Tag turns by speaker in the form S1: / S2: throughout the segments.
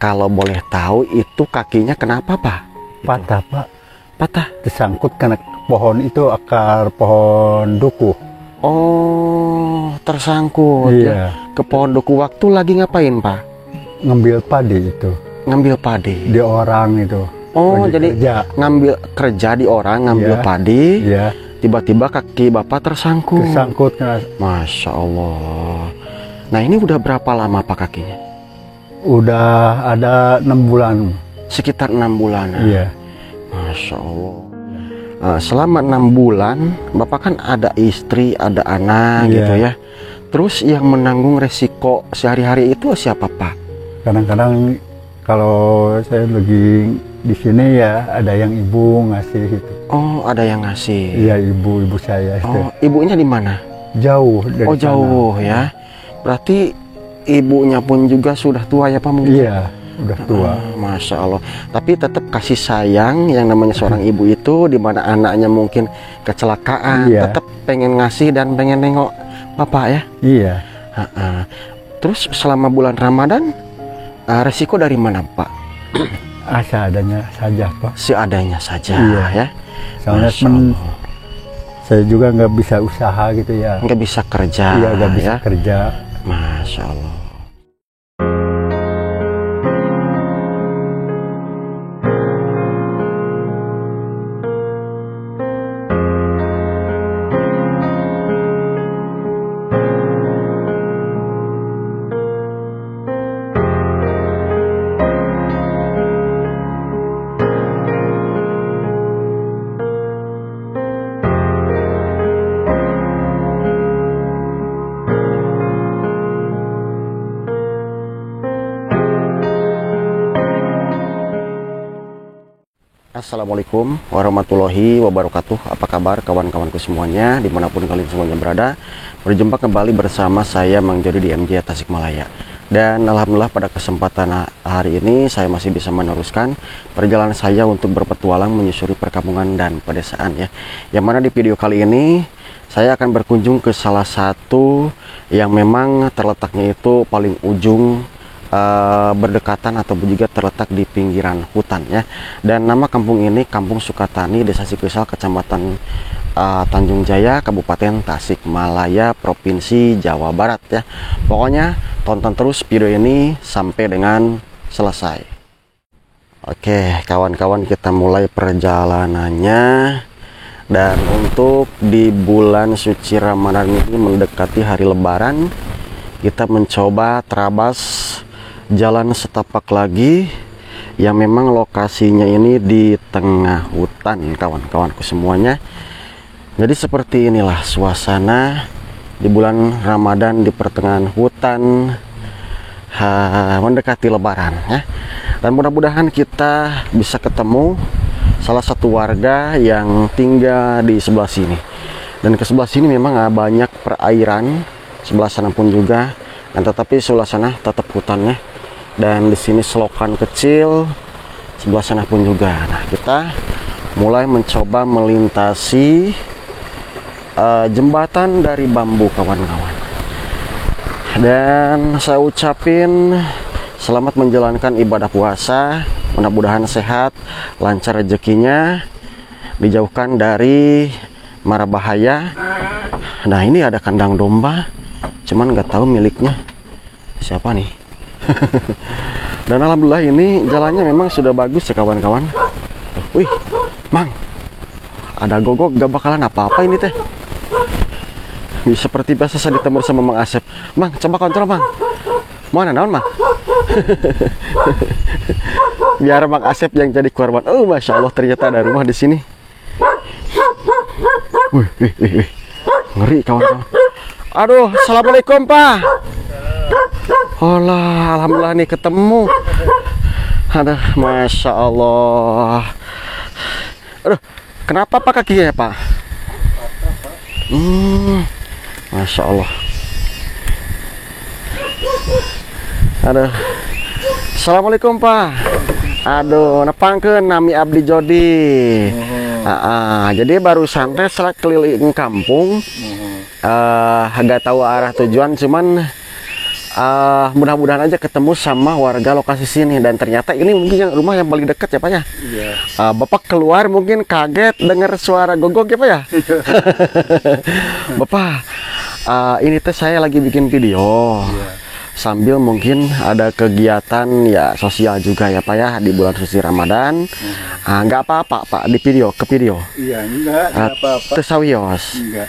S1: Kalau boleh tahu itu kakinya kenapa, Pak?
S2: Patah, Pak.
S1: Patah.
S2: Tersangkut karena pohon itu, akar pohon duku.
S1: Oh, tersangkut
S2: Iya.
S1: ya. Ke pohon duku. Waktu lagi ngapain, Pak?
S2: Ngambil padi itu.
S1: Ngambil padi.
S2: Di orang itu.
S1: Oh,
S2: lagi
S1: jadi
S2: kerja.
S1: ngambil kerja di orang, ngambil
S2: Iya.
S1: padi.
S2: Iya.
S1: Tiba-tiba kaki Bapak tersangkut.
S2: Tersangkut karena
S1: Masya Allah. Nah, ini udah berapa lama Pak kakinya?
S2: udah ada 6 bulan.
S1: Sekitar 6 bulan.
S2: Iya.
S1: Masya Allah. Selama 6 bulan, Bapak kan ada istri, ada anak
S2: Iya.
S1: gitu ya. Terus yang menanggung resiko sehari-hari itu siapa, Pak?
S2: Kadang-kadang kalau saya lagi di sini ya ada yang ibu ngasih gitu.
S1: Oh, ada yang ngasih.
S2: Iya, ibu saya itu.
S1: Oh, ibunya di mana?
S2: Jauh dari
S1: Oh, jauh ya. Berarti ibunya pun juga sudah tua ya, Pak?
S2: sana.
S1: Mungkin?
S2: Iya, udah tua.
S1: Masya Allah. Tapi tetap kasih sayang yang namanya seorang ibu itu, di mana anaknya mungkin kecelakaan,
S2: Iya.
S1: tetap pengen ngasih dan pengen nengok Bapak ya.
S2: Iya.
S1: Terus selama bulan Ramadan, resiko dari mana, Pak?
S2: Seadanya saja, Pak.
S1: Seadanya saja.
S2: Iya.
S1: Ya.
S2: Soalnya
S1: Masya Allah.
S2: saya juga nggak bisa usaha gitu ya.
S1: Nggak bisa kerja.
S2: Iya, nggak bisa
S1: ya.
S2: kerja.
S1: Masya Allah. Assalamualaikum warahmatullahi wabarakatuh. Apa kabar kawan-kawanku semuanya, dimanapun kalian semuanya berada. Berjumpa kembali bersama saya Mang Jody di MJ Tasikmalaya. Dan alhamdulillah pada kesempatan hari ini saya masih bisa meneruskan perjalanan saya untuk berpetualang menyusuri perkampungan dan pedesaan ya. Yang mana di video kali ini saya akan berkunjung ke salah satu yang memang terletaknya itu paling ujung, berdekatan atau juga terletak di pinggiran hutan ya. Dan nama kampung ini Kampung Sukatani, Desa Cikesal, Kecamatan Tanjung Jaya, Kabupaten Tasikmalaya, Provinsi Jawa Barat ya. Pokoknya tonton terus video ini sampai dengan selesai. Oke kawan-kawan, kita mulai perjalanannya. Dan untuk di bulan suci Ramadan ini mendekati hari Lebaran, kita mencoba terabas jalan setapak lagi yang memang lokasinya ini di tengah hutan kawan-kawanku semuanya. Jadi seperti inilah suasana di bulan Ramadan di pertengahan hutan, mendekati Lebaran ya. Dan mudah-mudahan kita bisa ketemu salah satu warga yang tinggal di sebelah sini. Dan ke sebelah sini memang banyak perairan, sebelah sana pun juga. Dan tetapi sebelah sana tetap hutannya. Dan di sini selokan kecil, sebelah sana pun juga. Nah, kita mulai mencoba melintasi jembatan dari bambu kawan-kawan. Dan saya ucapin selamat menjalankan ibadah puasa. Mudah-mudahan sehat, lancar rezekinya, dijauhkan dari mara bahaya. Nah, ini ada kandang domba, cuman nggak tahu miliknya siapa nih. Dan alhamdulillah ini jalannya memang sudah bagus ya kawan-kawan. Wih, Mang, ada gogok, gak bakalan apa-apa ini teh. Seperti biasa saya ditemui sama Mang Asep. Mang, coba kontrol Mang. Mana naon Mang? Biar Mang Asep yang jadi korban. Oh, masya Allah, ternyata ada rumah di sini. Wih. Ngeri kawan-kawan. Aduh, assalamualaikum Pak. Holah, alhamdulillah nih ketemu. Aduh, masya Allah. Aduh, kenapa Pak kakinya ya Pak? Masya Allah. Aduh, assalamualaikum Pak. Aduh, nepangkeun nami Abdi Jody. Jadi barusan teh selek keliling kampung. Agak tahu arah tujuan, cuman mudah-mudahan aja ketemu sama warga lokasi sini, dan ternyata ini mungkin rumah yang paling dekat ya Pak ya.
S2: Iya.
S1: Bapak keluar mungkin kaget dengar suara gogok ya Pak ya. Bapak, ini teh saya lagi bikin video.
S2: Iya.
S1: Sambil mungkin ada kegiatan ya sosial juga ya Pak ya di bulan suci Ramadan. Nggak apa-apa Pak, di video ke video.
S2: Iya, enggak apa-apa.
S1: Tesawios.
S2: Enggak.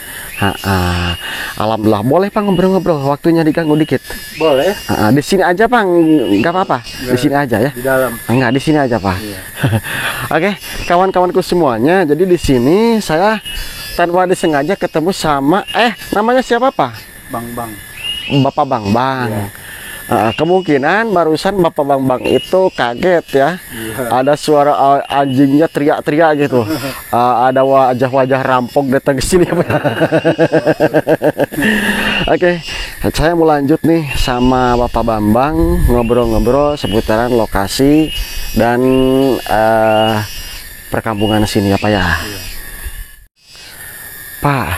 S1: Alhamdulillah, boleh Pak ngobrol-ngobrol, waktunya diganggu dikit.
S2: Boleh.
S1: Di sini aja Pak, nggak apa-apa. Di sini aja ya.
S2: Di dalam.
S1: Enggak, di sini aja Pak.
S2: Iya.
S1: Oke, kawan-kawanku semuanya. Jadi di sini saya tanpa disengaja ketemu sama namanya siapa Pak?
S2: Bang.
S1: Bapak Bang.
S2: Iya.
S1: Kemungkinan barusan Bapak Bang itu kaget ya.
S2: Iya.
S1: Ada suara anjingnya teriak-teriak gitu. Ada wajah-wajah rampok datang ke sini. Oke, saya mau lanjut nih sama Bapak Bambang ngobrol-ngobrol seputaran lokasi dan perkampungan sini ya Pak ya.
S2: Iya.
S1: Pak,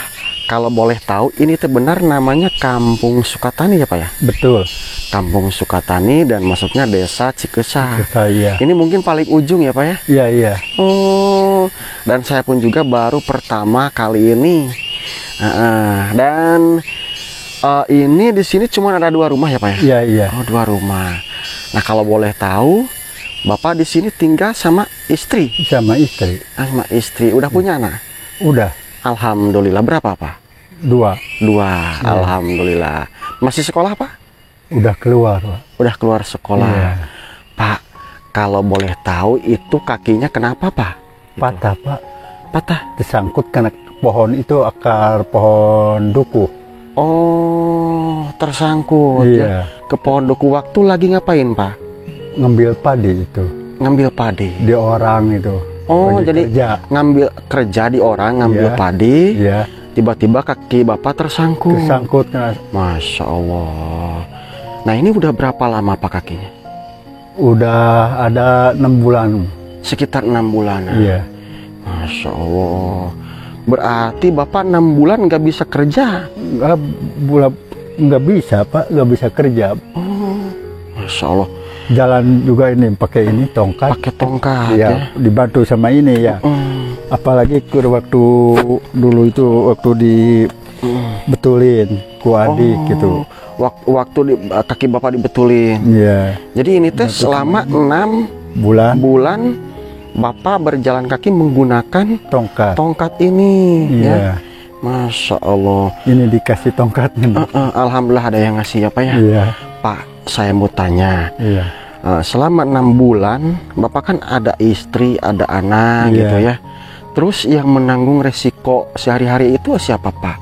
S1: kalau boleh tahu ini tuh benar namanya Kampung Sukatani ya Pak ya?
S2: Betul.
S1: Kampung Sukatani dan maksudnya desa Cikesah.
S2: Saya.
S1: Ini mungkin paling ujung ya Pak ya?
S2: Iya.
S1: Oh, dan saya pun juga baru pertama kali ini. Dan ini di sini cuma ada 2 rumah ya Pak ya?
S2: Iya.
S1: Oh, 2 rumah. Nah, kalau boleh tahu, Bapak di sini tinggal sama istri?
S2: Sama istri.
S1: Sama istri. Udah punya anak?
S2: Udah.
S1: Alhamdulillah. Berapa Pak?
S2: 2.
S1: 2. Alhamdulillah. Masih sekolah Pak?
S2: Udah keluar, Pak.
S1: Udah keluar sekolah.
S2: Iya.
S1: Pak, kalau boleh tahu itu kakinya kenapa Pak?
S2: Patah, Pak.
S1: Patah.
S2: Tersangkut karena pohon itu, akar pohon duku.
S1: Oh, tersangkut ya.
S2: Iya.
S1: Ke pohon duku. Waktu lagi ngapain Pak?
S2: Ngambil padi itu.
S1: Ngambil padi.
S2: Di orang itu.
S1: Oh,
S2: Lagi
S1: jadi
S2: kerja.
S1: ngambil kerja di orang, ngambil
S2: Iya.
S1: padi.
S2: Iya.
S1: Tiba-tiba kaki Bapak tersangkut.
S2: Tersangkut karena
S1: Masya Allah. Nah, ini udah berapa lama Pak kakinya?
S2: udah ada 6 bulan.
S1: Sekitar 6 bulan.
S2: Iya.
S1: Masya Allah. Berarti Bapak 6 bulan nggak bisa kerja?
S2: Nggak bisa, Pak. Nggak bisa kerja.
S1: Oh, Masya Allah.
S2: Jalan juga ini pakai ini tongkat.
S1: Pakai tongkat ya?
S2: Ya, dibantu sama ini ya. Apalagi waktu dulu itu waktu dibetulin ku adik gitu.
S1: Waktu kaki Bapak dibetulin.
S2: Iya.
S1: Jadi ini teh selama 6 bulan Bapak berjalan kaki menggunakan tongkat ini.
S2: Iya.
S1: Ya. Masya Allah.
S2: Ini dikasih tongkatnya.
S1: Alhamdulillah ada yang ngasih ya Pak ya.
S2: Iya.
S1: Pak, saya mau tanya.
S2: Iya.
S1: Selama 6 bulan Bapak kan ada istri, ada anak
S2: Iya.
S1: gitu ya. Terus yang menanggung resiko sehari-hari itu siapa Pak?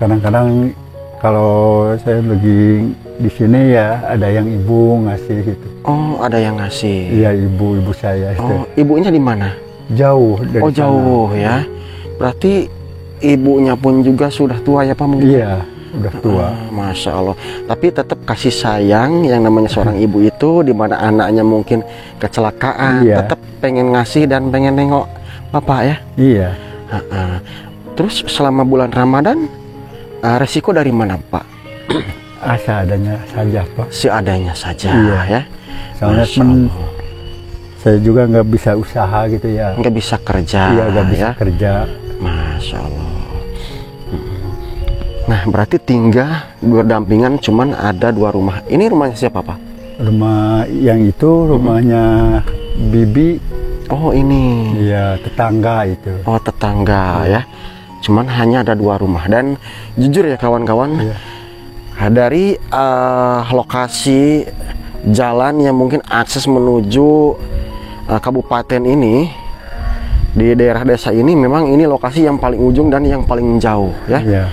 S2: Kadang-kadang kalau saya lagi di sini ya ada yang ibu ngasih gitu.
S1: Oh, ada yang ngasih.
S2: Iya, ibu saya itu.
S1: Oh, ibunya di mana?
S2: Jauh dari
S1: Oh,
S2: sana.
S1: jauh ya. Berarti ibunya pun juga sudah tua ya Pak mungkin?
S2: Iya, udah tua.
S1: Masya Allah. Tapi tetap kasih sayang yang namanya seorang ibu itu, di mana anaknya mungkin kecelakaan,
S2: Iya.
S1: tetap pengen ngasih dan pengen nengok Bapak ya.
S2: Iya.
S1: Terus selama bulan Ramadan resiko dari mana Pak?
S2: Seadanya saja, Pak.
S1: Seadanya saja.
S2: Iya.
S1: Ya.
S2: Soalnya
S1: Masya Allah.
S2: saya juga nggak bisa usaha gitu ya.
S1: Nggak bisa kerja.
S2: Iya, nggak bisa
S1: ya.
S2: kerja.
S1: Masya Allah. Nah, berarti tinggal berdampingan cuman ada 2 rumah. Ini rumahnya siapa Pak?
S2: Rumah yang itu rumahnya bibi.
S1: Oh, ini.
S2: Iya, tetangga itu.
S1: Oh, tetangga ya. Cuman hanya ada 2 rumah. Dan jujur ya kawan-kawan,
S2: Iya.
S1: dari lokasi jalan yang mungkin akses menuju kabupaten ini, di daerah desa ini, memang ini lokasi yang paling ujung dan yang paling jauh ya.
S2: Iya.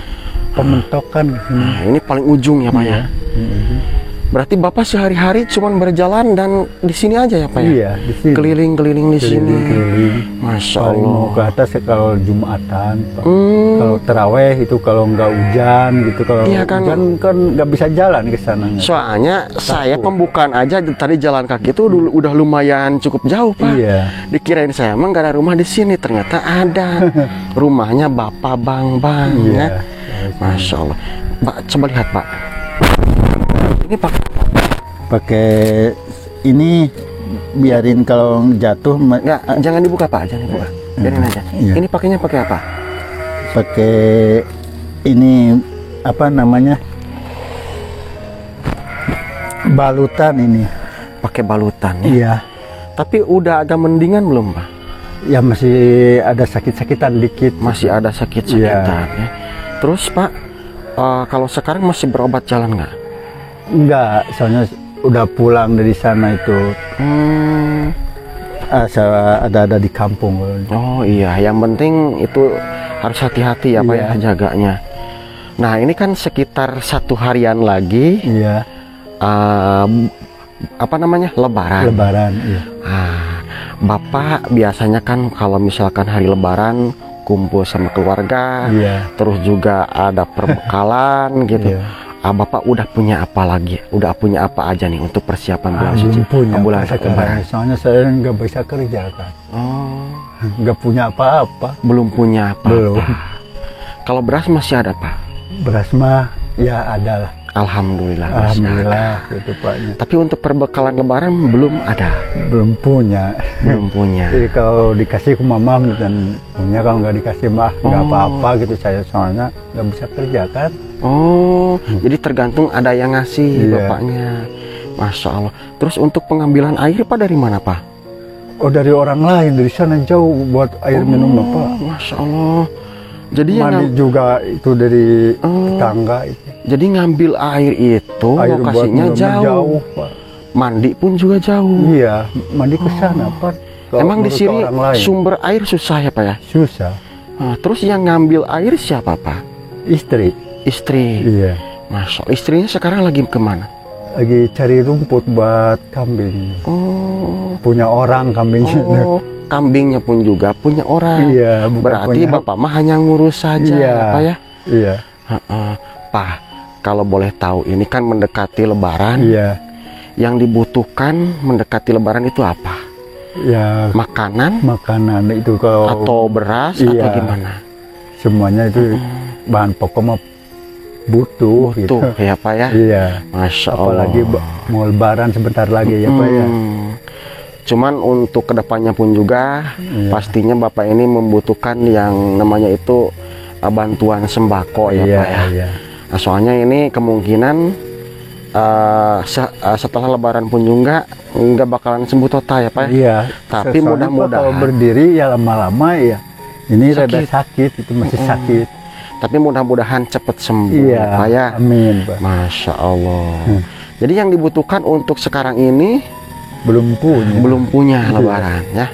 S2: Pementokan ini.
S1: Nah, ini paling ujung ya Pak ya.
S2: Iya.
S1: Berarti Bapak sehari-hari cuman berjalan dan di sini aja ya Pak ya?
S2: Iya, di sini.
S1: Keliling-keliling di sini.
S2: Keliling-keliling.
S1: Masya
S2: Paling
S1: Allah.
S2: mau ke atas ya kalau Jumatan, Pak.
S1: Hmm.
S2: Kalau terawih itu kalau nggak hujan gitu, kalau
S1: Iya kan.
S2: hujan kan nggak bisa jalan ke sana.
S1: Soalnya saya pembukaan aja tadi jalan kaki itu dulu udah lumayan cukup jauh Pak.
S2: Iya.
S1: Dikirain saya emang gak ada rumah di sini, ternyata ada. Rumahnya Bapak Bang
S2: Iya.
S1: ya. Masya Allah. Pak, coba lihat Pak. Ini pakai
S2: Pakai ini biarin kalau jatuh
S1: enggak, jangan dibuka Pak, jangan dibuka. Biarin aja.
S2: Iya.
S1: Ini pakainya pakai apa?
S2: pakai ini apa namanya? Balutan ini.
S1: Pakai balutan ya.
S2: Iya.
S1: Tapi udah agak mendingan belum Pak?
S2: Ya masih ada sakit-sakitan dikit.
S1: Masih ada sakit-sakitan ya. Terus Pak, kalau sekarang masih berobat jalan nggak?
S2: Enggak, soalnya udah pulang dari sana itu. Ada di kampung.
S1: Oh iya, yang penting itu harus hati-hati ya Pak ya, jaganya. Nah ini kan sekitar 1 harian lagi.
S2: Iya.
S1: Apa namanya, Lebaran.
S2: Lebaran. Iya.
S1: Bapak biasanya kan kalau misalkan hari Lebaran kumpul sama keluarga,
S2: Iya.
S1: terus juga ada perbekalan gitu.
S2: Iya.
S1: Bapak udah punya apa lagi? Udah punya apa aja nih untuk persiapan bulan suci?
S2: Belum punya
S1: bulan
S2: Pak, sekarang.
S1: Lebaran.
S2: Soalnya saya nggak bisa kerja kan.
S1: Oh,
S2: Nggak punya apa-apa.
S1: belum punya apa?
S2: Belum.
S1: Kalau beras masih ada Pak?
S2: Beras mah ya ada lah.
S1: Alhamdulillah. masih ada.
S2: Alhamdulillah gitu Pak.
S1: Tapi untuk perbekalan Lebaran belum ada.
S2: Belum punya.
S1: Belum punya.
S2: Jadi kalau dikasih ke mama dan punya, kalau nggak dikasih mah nggak
S1: Oh.
S2: apa-apa gitu, saya soalnya nggak bisa kerja kan.
S1: Oh, jadi tergantung ada yang ngasih
S2: Iya.
S1: bapaknya. Masya Allah. Terus untuk pengambilan air Pak dari mana Pak?
S2: Oh dari orang lain, dari sana jauh buat air minum Pak.
S1: Masya Allah. Jadi yang
S2: Mandi juga itu dari tetangga itu.
S1: jadi ngambil air itu
S2: Air buat
S1: lokasinya
S2: minum
S1: jauh.
S2: Pak.
S1: Mandi pun juga jauh.
S2: Iya, mandi ke sana Pak. Kalau
S1: Emang di
S2: menurut
S1: sini
S2: orang lain,
S1: sumber air susah ya Pak ya?
S2: susah.
S1: Nah, terus yang ngambil air siapa Pak?
S2: Istri.
S1: Istri.
S2: Iya.
S1: Masya Allah. Istrinya sekarang lagi kemana?
S2: Lagi cari rumput buat kambing.
S1: Oh.
S2: Punya orang kambingnya.
S1: Oh, kambingnya pun juga punya orang.
S2: Iya, bukan
S1: Berarti
S2: punya-
S1: Bapak mah hanya ngurus saja,
S2: Iya.
S1: Pak ya?
S2: Iya.
S1: Pak, kalau boleh tahu, ini kan mendekati Lebaran.
S2: Iya.
S1: Yang dibutuhkan mendekati Lebaran itu apa?
S2: Ya
S1: Makanan
S2: makanan itu kalau
S1: atau beras atau
S2: Iya.
S1: gimana?
S2: semuanya itu bahan pokok mah butuh gitu.
S1: Tuh ya Pak ya.
S2: Iya.
S1: Masya Allah.
S2: Apalagi mau lebaran sebentar lagi ya Pak ya.
S1: Cuman untuk kedepannya pun juga
S2: Iya.
S1: pastinya Bapak ini membutuhkan yang namanya itu bantuan sembako ya
S2: Iya,
S1: Pak ya.
S2: iya.
S1: Nah, soalnya ini kemungkinan setelah Lebaran pun juga nggak bakalan sembuh total ya Pak ya.
S2: Iya.
S1: Tapi
S2: Soalnya
S1: mudah-mudahan-
S2: kalau berdiri ya lama-lama ya. Ini rada
S1: Sakit.
S2: sakit, itu masih sakit.
S1: Tapi mudah-mudahan cepat sembuh
S2: Iya.
S1: ya Pak ya.
S2: Amin Pak.
S1: Masya Allah. Jadi yang dibutuhkan untuk sekarang ini
S2: Belum punya.
S1: belum punya Lebaran ya.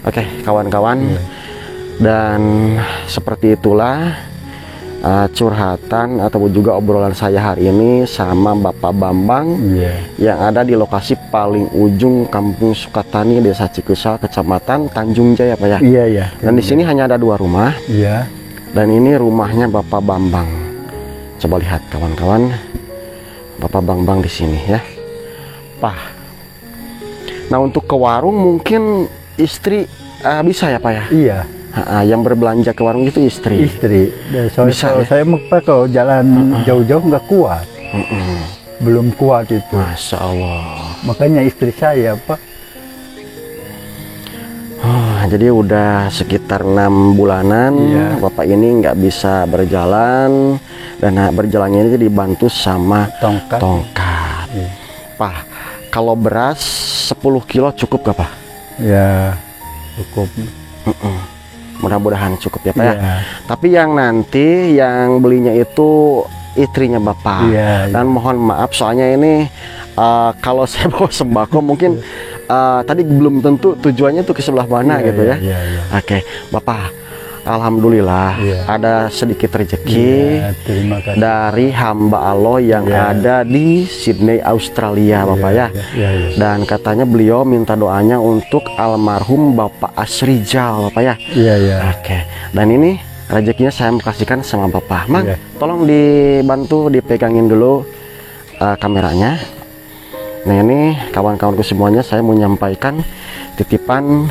S1: Oke kawan-kawan.
S2: Iya.
S1: Dan seperti itulah curhatan ataupun juga obrolan saya hari ini sama Bapak Bambang
S2: Iya.
S1: yang ada di lokasi paling ujung Kampung Sukatani, Desa Cikusal, Kecamatan Tanjung Jaya Pak ya.
S2: Iya ya.
S1: Dan di sini hanya ada 2 rumah
S2: Iya.
S1: dan ini rumahnya Bapak Bambang. Coba lihat kawan-kawan, Bapak Bambang di sini ya. Pak. Nah untuk ke warung mungkin istri bisa ya Pak ya.
S2: Iya.
S1: Yang berbelanja ke warung itu istri.
S2: Istri. Dan soalnya
S1: Bisa,
S2: kalau
S1: ya?
S2: saya mau Pak, kalau jalan jauh-jauh nggak kuat. Belum kuat itu.
S1: Masya Allah.
S2: Makanya istri saya Pak.
S1: Jadi udah sekitar 6 bulanan
S2: Iya.
S1: Bapak ini nggak bisa berjalan dan berjalannya ini dibantu sama
S2: Tongkat.
S1: tongkat.
S2: Iya.
S1: Pak, kalau beras 10 kilo cukup gak Pak?
S2: Ya cukup.
S1: Mudah-mudahan cukup ya Pak ya.
S2: Iya.
S1: Tapi yang nanti yang belinya itu istrinya Bapak.
S2: Iya,
S1: Dan mohon maaf soalnya ini kalau saya bawa sembako mungkin tadi belum tentu tujuannya tuh ke sebelah mana
S2: Iya,
S1: gitu ya.
S2: iya, iya.
S1: Oke, Bapak, alhamdulillah
S2: Iya.
S1: ada sedikit rezeki
S2: Iya, terima kasih.
S1: dari hamba Allah yang
S2: Iya.
S1: ada di Sydney, Australia, Bapak ya.
S2: Iya, iya.
S1: Dan katanya beliau minta doanya untuk almarhum Bapak Asrijal, Bapak ya.
S2: Iya, iya.
S1: Oke, dan ini rezekinya saya mau kasihkan sama Bapak. Mang,
S2: Iya.
S1: tolong dibantu dipegangin dulu kameranya. Nah ini kawan-kawanku semuanya, saya mau menyampaikan titipan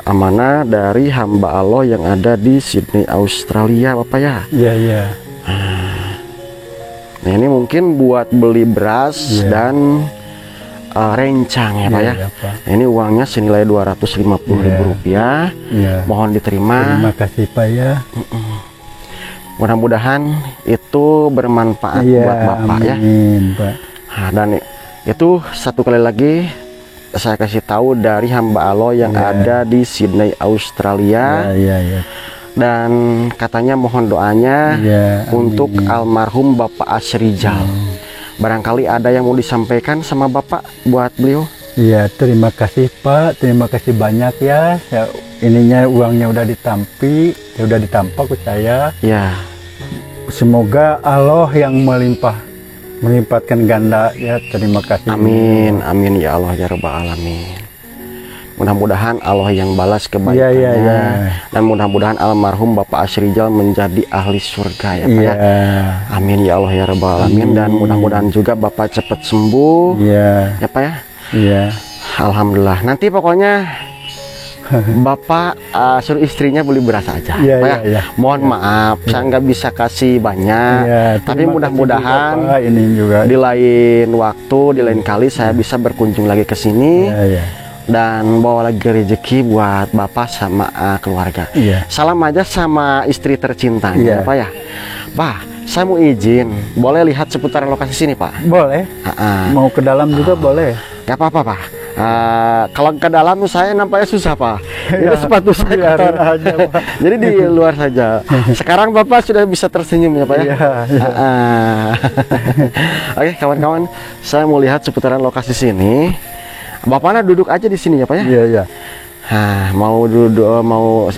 S1: amanah dari hamba Allah yang ada di Sydney, Australia, Bapak ya.
S2: Iya, iya.
S1: Nah, ini mungkin buat beli beras
S2: Iya.
S1: dan rencang ya Pak ya.
S2: Iya, Pak.
S1: Nah, ini uangnya senilai Rp250.000.
S2: Iya.
S1: Mohon diterima.
S2: Terima kasih Pak ya.
S1: Mudah-mudahan itu bermanfaat
S2: Iya,
S1: buat Bapak ya.
S2: amin, Pak.
S1: Nah, dan itu satu kali lagi saya kasih tahu dari hamba Allah yang
S2: Iya.
S1: ada di Sydney, Australia.
S2: Iya, iya.
S1: Dan katanya mohon doanya
S2: Iya,
S1: untuk
S2: amin.
S1: almarhum Bapak Asrijal. Barangkali ada yang mau disampaikan sama Bapak buat beliau.
S2: Iya, terima kasih Pak, terima kasih banyak ya. Ininya uangnya udah ditampi, udah ditampak ke saya.
S1: Ya,
S2: Semoga Allah yang melimpahkan ganda ya. Terima kasih.
S1: amin, amin ya Allah ya Rabbal Alamin. Mudah-mudahan Allah yang balas kebaikannya.
S2: Iya, iya.
S1: Dan mudah-mudahan almarhum Bapak Asrijal menjadi ahli surga ya Pak
S2: Iya,
S1: ya. Amin ya Allah ya Rabbal Alamin. Dan mudah-mudahan juga Bapak cepat sembuh
S2: iya,
S1: ya Pak ya.
S2: iya.
S1: Alhamdulillah. Nanti pokoknya Bapak suruh istrinya beli beras aja
S2: Iya,
S1: Pak
S2: iya,
S1: ya.
S2: iya.
S1: Mohon maaf saya nggak bisa kasih banyak.
S2: Iya,
S1: Tapi
S2: terima
S1: mudah-mudahan
S2: kasih juga, Pak. Ini juga.
S1: di lain waktu, di lain kali saya bisa berkunjung lagi ke sini
S2: Iya, iya.
S1: dan bawa lagi rezeki buat Bapak sama keluarga.
S2: Iya.
S1: Salam aja sama istri tercintanya
S2: Iya.
S1: Pak ya. Pak, saya mau izin, boleh lihat seputaran lokasi sini Pak?
S2: Boleh. Mau ke dalam juga boleh.
S1: Gak apa-apa Pak. Kalau ke dalam saya nampaknya susah Pak. Ini
S2: Ya,
S1: sepatu saya
S2: biarin
S1: kotor.
S2: aja, Pak.
S1: Jadi di luar saja. Sekarang Bapak sudah bisa tersenyum ya Pak ya.
S2: Iya, iya.
S1: Oke kawan-kawan, saya mau lihat seputaran lokasi sini. Bapaknya duduk aja di sini ya Pak ya.
S2: Iya, iya.
S1: Nah, mau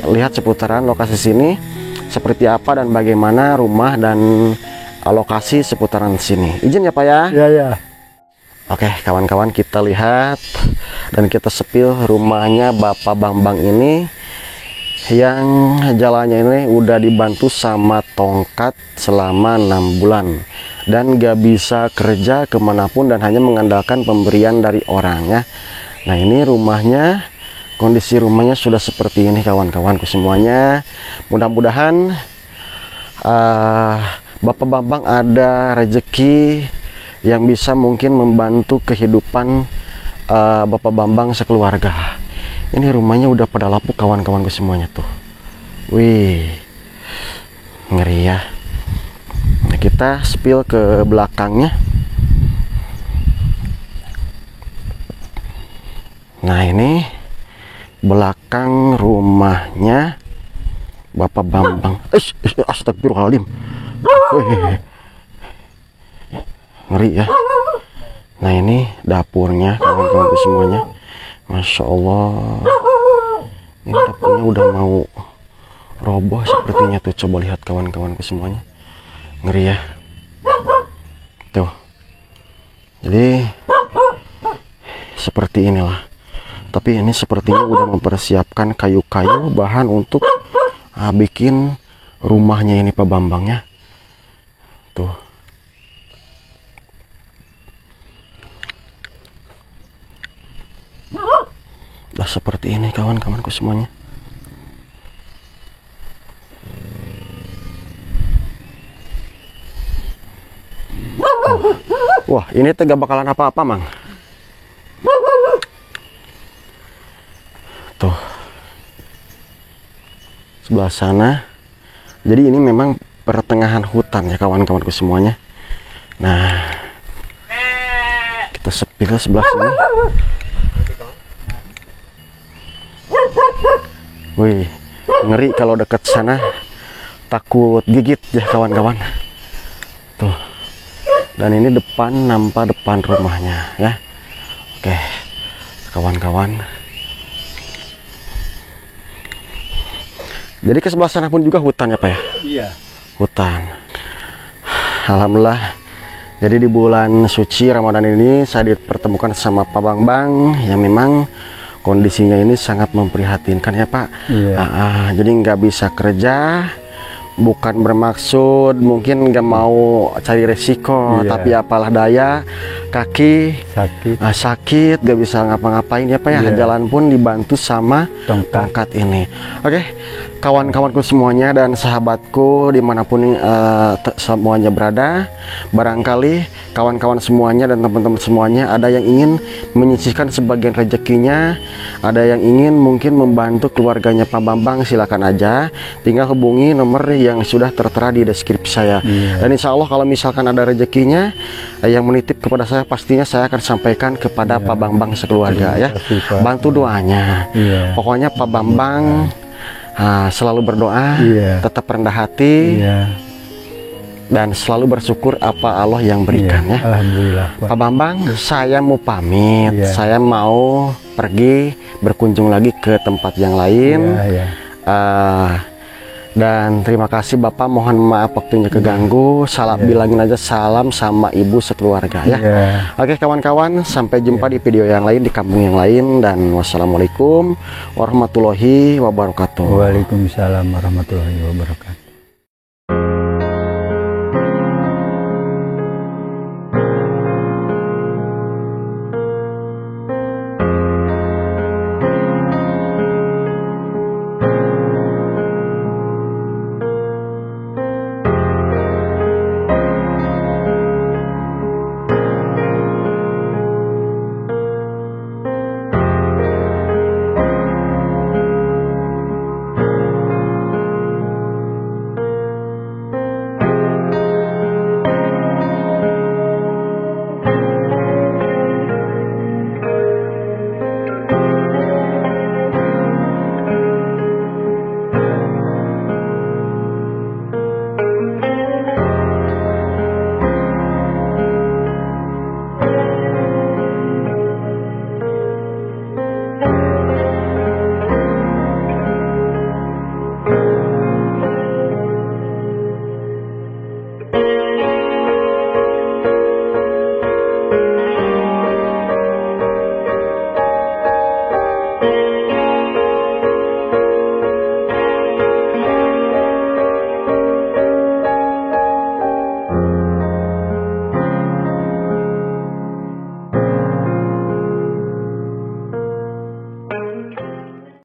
S1: lihat seputaran lokasi sini seperti apa dan bagaimana rumah dan lokasi seputaran sini. Izin ya Pak ya.
S2: Iya, iya.
S1: Oke kawan-kawan, kita lihat dan kita sepil rumahnya Bapak Bambang ini yang jalannya ini udah dibantu sama tongkat selama 6 bulan dan gak bisa kerja kemanapun dan hanya mengandalkan pemberian dari orang ya. Nah ini rumahnya, kondisi rumahnya sudah seperti ini kawan-kawanku semuanya. Mudah-mudahan Bapak Bambang ada rezeki yang bisa mungkin membantu kehidupan Bapak Bambang sekeluarga. Ini rumahnya udah pada lapuk kawan-kawanku semuanya tuh. Wih, ngeri ya. Nah, kita spill ke belakangnya. Nah ini belakang rumahnya Bapak Bambang. Astagfirullahaladzim. Wih, ngeri ya. Nah ini dapurnya kawan-kawanku semuanya. Masya Allah, ini dapurnya udah mau roboh sepertinya tuh. Coba lihat kawan-kawanku semuanya, ngeri ya tuh. Jadi seperti inilah. Tapi ini sepertinya udah mempersiapkan kayu-kayu bahan untuk bikin rumahnya ini Pak Bambang ya. Tuh. Udah seperti ini kawan-kawanku semuanya. Wah, ini teh gak bakalan apa-apa, Mang. Tuh. Sebelah sana. Jadi ini memang pertengahan hutan ya kawan-kawanku semuanya. Nah, kita sepil sebelah sini. Wih, ngeri kalau dekat sana, takut gigit ya kawan-kawan. Tuh. Dan ini nampak depan rumahnya ya. Oke, kawan-kawan. Jadi ke sebelah sana pun juga hutan ya Pak ya?
S2: Iya.
S1: Hutan. Alhamdulillah. Jadi di bulan suci Ramadan ini saya dipertemukan sama Pak Bambang yang memang kondisinya ini sangat memprihatinkan ya Pak.
S2: Iya.
S1: Jadi nggak bisa kerja, bukan bermaksud mungkin nggak mau cari resiko,
S2: Iya.
S1: tapi apalah daya, kaki
S2: Sakit.
S1: sakit, nggak bisa ngapa-ngapain ya Pak ya.
S2: Iya.
S1: Jalan pun dibantu sama
S2: Tongkat.
S1: tongkat ini. Oke, kawan-kawanku semuanya dan sahabatku dimanapun semuanya berada, barangkali kawan-kawan semuanya dan teman-teman semuanya ada yang ingin menyisihkan sebagian rezekinya, ada yang ingin mungkin membantu keluarganya Pak Bambang, silakan aja, tinggal hubungi nomor yang sudah tertera di deskripsi saya. Dan insya Allah kalau misalkan ada rezekinya yang menitip kepada saya, pastinya saya akan sampaikan kepada Pak Bambang sekeluarga ya. Bantu doanya. Pokoknya Pak Bambang selalu berdoa, tetap rendah hati, dan selalu bersyukur apa Allah yang berikan ya.
S2: Alhamdulillah
S1: Pak Bambang, saya mau pamit, saya mau pergi berkunjung lagi ke tempat yang lain. Dan terima kasih Bapak, mohon maaf waktunya keganggu. Salam bilangin aja salam sama ibu sekeluarga ya. Oke kawan-kawan, sampai jumpa di video yang lain, di kampung yang lain, dan wassalamualaikum warahmatullahi wabarakatuh.
S2: Waalaikumsalam warahmatullahi wabarakatuh.